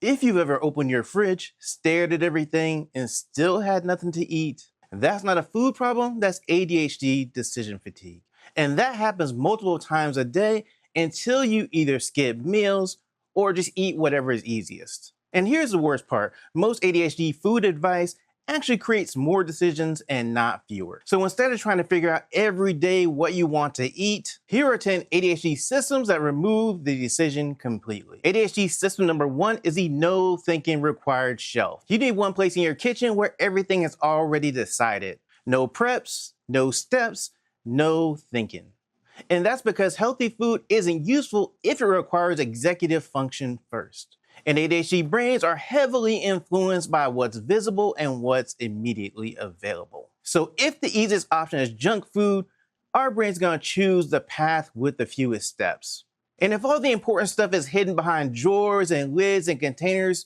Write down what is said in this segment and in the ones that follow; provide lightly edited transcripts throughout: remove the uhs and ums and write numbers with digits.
If you've ever opened your fridge, stared at everything, and still had nothing to eat, that's not a food problem, that's ADHD decision fatigue. And that happens multiple times a day until you either skip meals or just eat whatever is easiest. And here's the worst part, most ADHD food advice actually creates more decisions and not fewer. So instead of trying to figure out every day what you want to eat, here are 10 ADHD systems that remove the decision completely. ADHD system number 1 is the no thinking required shelf. You need one place in your kitchen where everything is already decided. No preps, no steps, no thinking. And that's because healthy food isn't useful if it requires executive function first. And ADHD brains are heavily influenced by what's visible and what's immediately available. So if the easiest option is junk food, our brain's gonna choose the path with the fewest steps. And if all the important stuff is hidden behind drawers and lids and containers,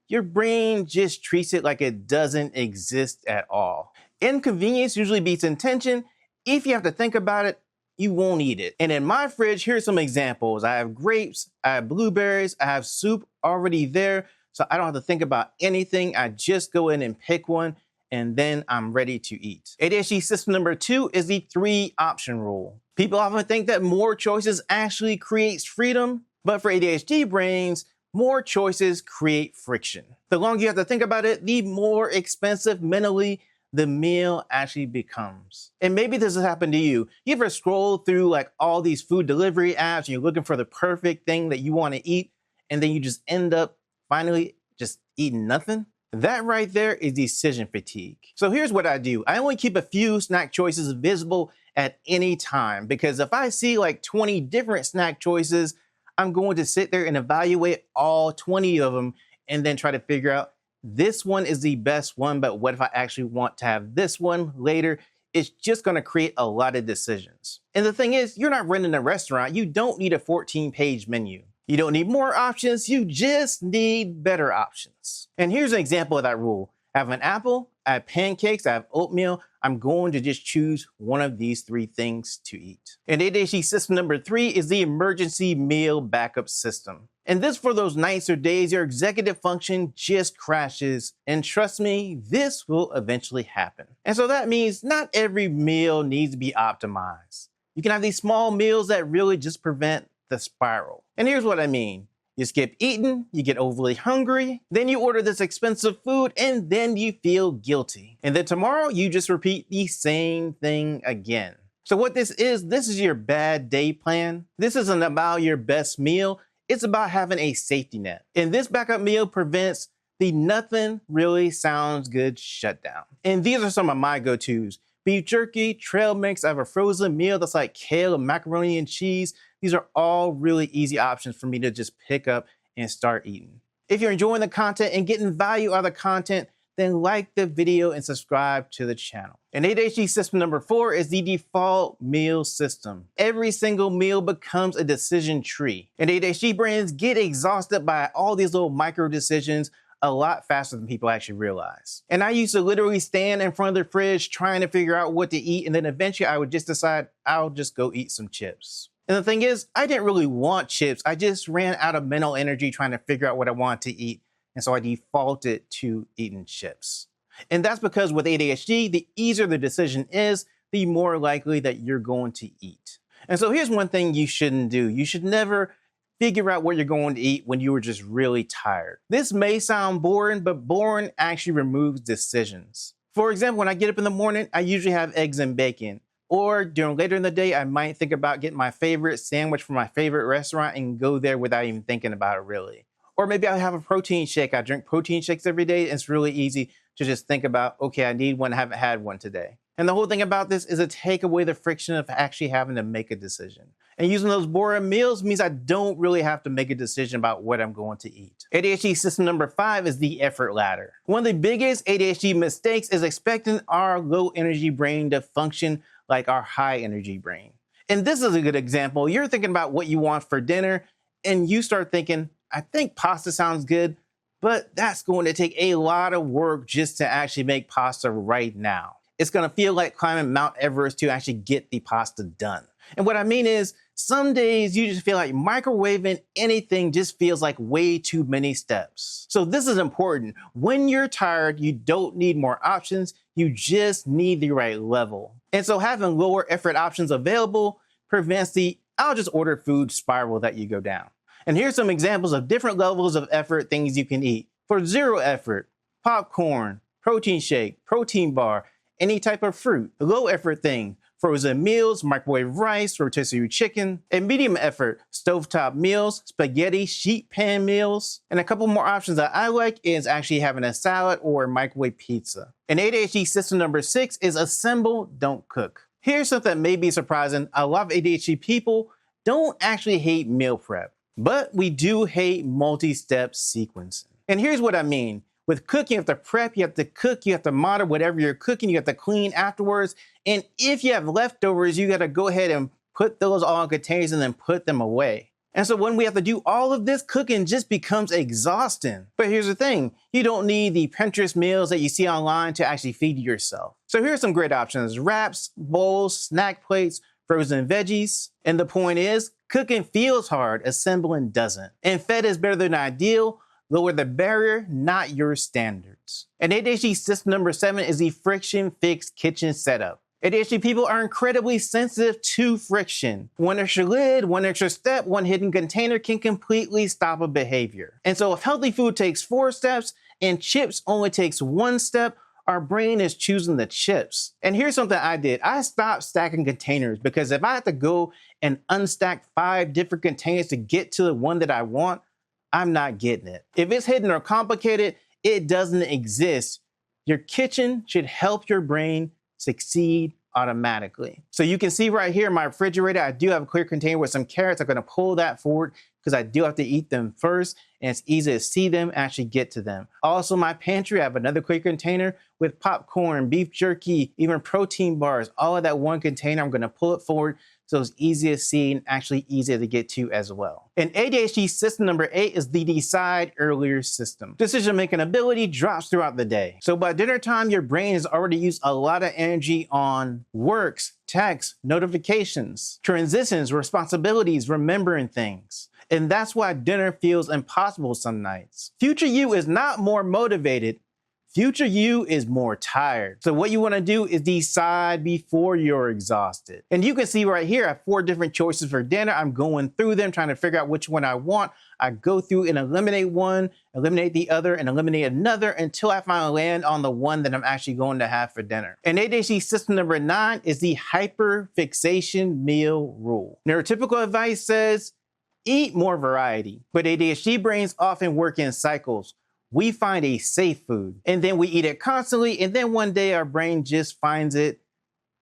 your brain just treats it like it doesn't exist at all. Inconvenience usually beats intention. If you have to think about it, you won't eat it. And in my fridge, here's some examples. I have grapes, I have blueberries, I have soup already there, so I don't have to think about anything. I just go in and pick one, and then I'm ready to eat. ADHD system number 2 is the 3 option rule. People often think that more choices actually creates freedom, but for ADHD brains, more choices create friction. The longer you have to think about it, the more expensive mentally the meal actually becomes. And maybe this has happened to you. You ever scroll through like all these food delivery apps and you're looking for the perfect thing that you want to eat, and then you just end up finally just eating nothing? That right there is decision fatigue. So here's what I do. I only keep a few snack choices visible at any time, because if I see like 20 different snack choices, I'm going to sit there and evaluate all 20 of them and then try to figure out this one is the best one, but what if I actually want to have this one later? It's just going to create a lot of decisions. And the thing is, you're not running a restaurant. You don't need a 14-page menu. You don't need more options. You just need better options. And here's an example of that rule. I have an apple, I have pancakes, I have oatmeal. I'm going to just choose one of these 3 things to eat. And ADHD system number 3 is the emergency meal backup system. And this for those nights or days your executive function just crashes. And trust me, this will eventually happen. And so that means not every meal needs to be optimized. You can have these small meals that really just prevent the spiral. And here's what I mean. You skip eating, you get overly hungry, then you order this expensive food, and then you feel guilty. And then tomorrow, you just repeat the same thing again. So what this is your bad day plan. This isn't about your best meal. It's about having a safety net. And this backup meal prevents the nothing really sounds good shutdown. And these are some of my go-tos. Beef jerky, trail mix, I have a frozen meal that's like kale and macaroni and cheese. These are all really easy options for me to just pick up and start eating. If you're enjoying the content and getting value out of the content, then like the video and subscribe to the channel. And ADHD system number 4 is the default meal system. Every single meal becomes a decision tree. And ADHD brains get exhausted by all these little micro decisions a lot faster than people actually realize. And I used to literally stand in front of the fridge trying to figure out what to eat, and then eventually I would just decide I'll just go eat some chips. And the thing is, I didn't really want chips. I just ran out of mental energy trying to figure out what I wanted to eat. And so I defaulted to eating chips. And that's because with ADHD, the easier the decision is, the more likely that you're going to eat. And so here's one thing you shouldn't do. You should never figure out what you're going to eat when you were just really tired. This may sound boring, but boring actually removes decisions. For example, when I get up in the morning, I usually have eggs and bacon. Or during later in the day, I might think about getting my favorite sandwich from my favorite restaurant and go there without even thinking about it really. Or maybe I'll have a protein shake. I drink protein shakes every day. It's really easy to just think about, okay, I need one, I haven't had one today. And the whole thing about this is to take away the friction of actually having to make a decision. And using those boring meals means I don't really have to make a decision about what I'm going to eat. ADHD system number 5 is the effort ladder. One of the biggest ADHD mistakes is expecting our low energy brain to function like our high energy brain. And this is a good example. You're thinking about what you want for dinner and you start thinking, I think pasta sounds good, but that's going to take a lot of work just to actually make pasta right now. It's going to feel like climbing Mount Everest to actually get the pasta done. And what I mean is, some days you just feel like microwaving anything just feels like way too many steps. So this is important. When you're tired, you don't need more options, you just need the right level. And so having lower effort options available prevents the "I'll just order food" spiral that you go down. And here's some examples of different levels of effort things you can eat. For 0 effort, popcorn, protein shake, protein bar, any type of fruit. Low effort thing, frozen meals, microwave rice, rotisserie chicken. And medium effort, stovetop meals, spaghetti, sheet pan meals. And a couple more options that I like is actually having a salad or a microwave pizza. And ADHD system number 6 is assemble, don't cook. Here's something that may be surprising. A lot of ADHD people don't actually hate meal prep, but we do hate multi-step sequencing. And here's what I mean. With cooking, you have to prep, you have to cook, you have to monitor whatever you're cooking, you have to clean afterwards. And if you have leftovers, you got to go ahead and put those all in containers and then put them away. And so when we have to do all of this, cooking just becomes exhausting. But here's the thing, you don't need the Pinterest meals that you see online to actually feed yourself. So here's some great options: wraps, bowls, snack plates, frozen veggies. And the point is, cooking feels hard, assembling doesn't. And fed is better than ideal. Lower the barrier, not your standards. And ADHD system number 7 is the friction fixed kitchen setup. ADHD people are incredibly sensitive to friction. One extra lid, one extra step, one hidden container can completely stop a behavior. And so if healthy food takes 4 steps and chips only takes 1 step, our brain is choosing the chips. And here's something I did. I stopped stacking containers because if I had to go and unstack 5 different containers to get to the one that I want, I'm not getting it. If it's hidden or complicated, it doesn't exist. Your kitchen should help your brain succeed automatically. So you can see right here in my refrigerator, I do have a clear container with some carrots. I'm gonna pull that forward because I do have to eat them first, and it's easy to see them, actually get to them. Also, my pantry, I have another clear container with popcorn, beef jerky, even protein bars, all of that one container. I'm gonna pull it forward so it's easy to see and actually easier to get to as well. And ADHD system number 8 is the decide earlier system. Decision-making ability drops throughout the day. So by dinner time, your brain has already used a lot of energy on works, texts, notifications, transitions, responsibilities, remembering things. And that's why dinner feels impossible some nights. Future you is not more motivated. Future you is more tired. So what you want to do is decide before you're exhausted. And you can see right here, I have 4 different choices for dinner. I'm going through them, trying to figure out which one I want. I go through and eliminate one, eliminate the other, and eliminate another until I finally land on the one that I'm actually going to have for dinner. And ADHD system number 9 is the hyperfixation meal rule. Neurotypical advice says, eat more variety. But ADHD brains often work in cycles. We find a safe food, and then we eat it constantly, and then one day our brain just finds it.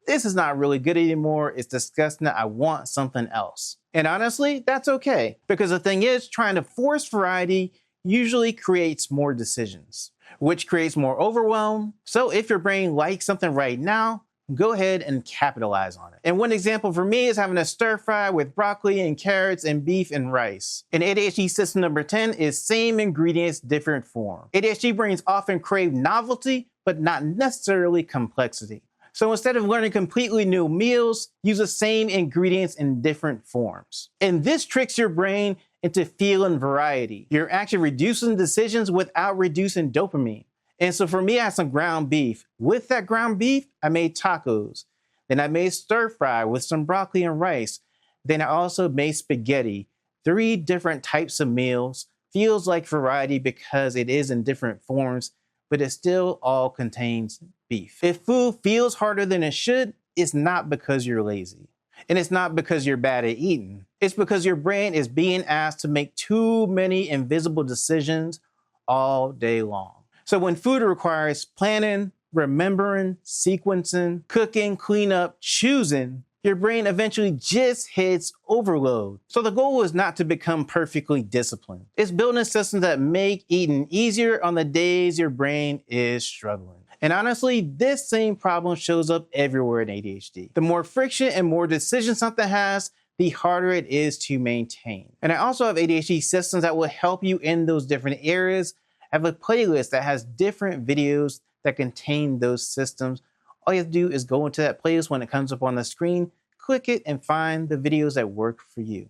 This is not really good anymore. It's disgusting. I want something else. And honestly, that's okay. Because the thing is, trying to force variety usually creates more decisions, which creates more overwhelm. So if your brain likes something right now, go ahead and capitalize on it. And one example for me is having a stir fry with broccoli and carrots and beef and rice. And ADHD system number 10 is same ingredients, different form. ADHD brains often crave novelty, but not necessarily complexity. So instead of learning completely new meals, use the same ingredients in different forms. And this tricks your brain into feeling variety. You're actually reducing decisions without reducing dopamine. And so for me, I had some ground beef. With that ground beef, I made tacos. Then I made stir fry with some broccoli and rice. Then I also made spaghetti. 3 different types of meals. Feels like variety because it is in different forms, but it still all contains beef. If food feels harder than it should, it's not because you're lazy. And it's not because you're bad at eating. It's because your brain is being asked to make too many invisible decisions all day long. So when food requires planning, remembering, sequencing, cooking, cleanup, choosing, your brain eventually just hits overload. So the goal is not to become perfectly disciplined. It's building systems that make eating easier on the days your brain is struggling. And honestly, this same problem shows up everywhere in ADHD. The more friction and more decisions something has, the harder it is to maintain. And I also have ADHD systems that will help you in those different areas. I have a playlist that has different videos that contain those systems. All you have to do is go into that playlist when it comes up on the screen, click it and find the videos that work for you.